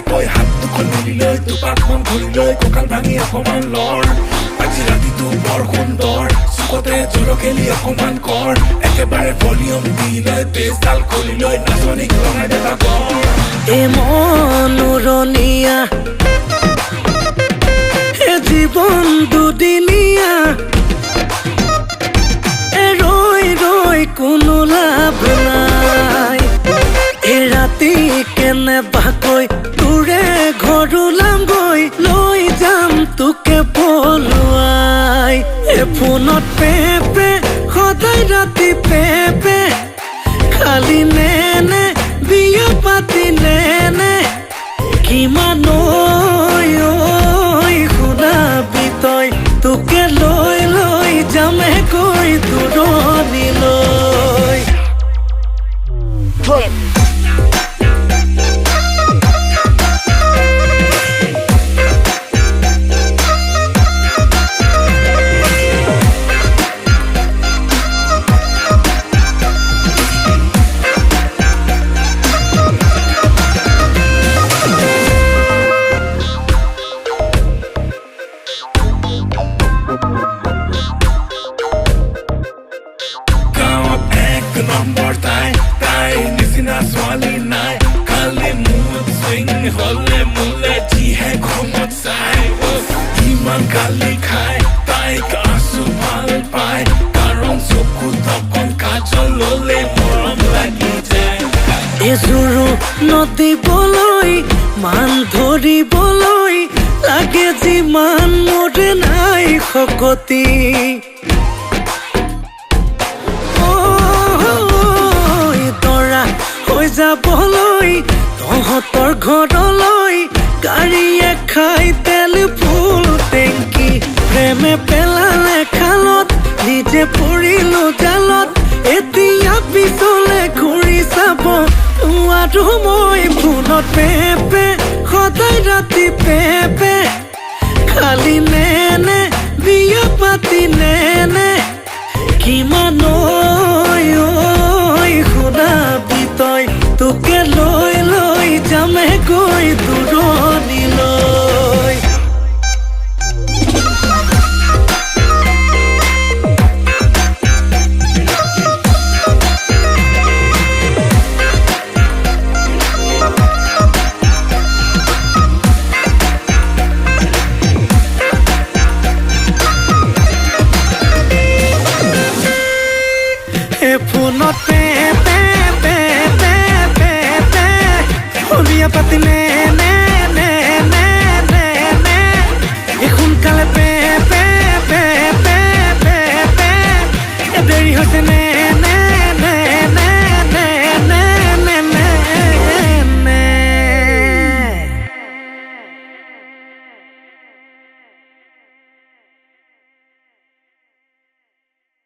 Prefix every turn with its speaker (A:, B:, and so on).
A: কৈ হাত দুখন মিলি লৈ দুপাকমান ঘূৰি লৈ কঁকাল ভাঙি অকমান লৰ আজি ৰাতিটো বৰ সুন্দৰ চুকতে জলকেলি অকমান কৰ একেবাৰে ভলিউম দি লৈ বেছডাল খুলি লৈ নাচনীক লগাই দেবা কৰ
B: এ মনোৰণীয়া এ জীৱন দুদিনীয়া এ ৰৈ ৰৈ কোনো লাভ নাই এ ৰাতি কেনেবাকৈ তোৰে ঘৰ ওলামগৈ লৈ যাম তোকে পলুৱাই এ ফোনত পেপে সদায় ৰাতি পেপে খালি নেনে বিয়া পাতি নেনে কিমান শুনাবি তই তোকে লৈ লৈ যামে কৈ দূৰণিলৈ
A: নম্বৰ তাই নিচিনা ছোৱালী নাই খালি মুড চুইং হলে মোলে যিহে ঘুমত চাই ইমান গালি খাই তাইক আছো ভাল পাই কাৰণ চকু তকন কাজল ললে মৰম লাগি যায়
B: এজোৰো নদিবলৈ মান ধৰিবলৈ লাগে যিমান মোৰে নাই শকতি যাবলৈ তহঁতৰ ঘৰলৈ গাড়ীয়ে খাই তেল ফুল টেংকি প্ৰেমে পেলালে খালত নিজে পৰিলো জালত এতিয়া পিছলে ঘূৰি চাব আৰু মই ফোনত পেপে সদায় ৰাতি পেপে খালি নেনে বিয়া পাতি নেনে কিমান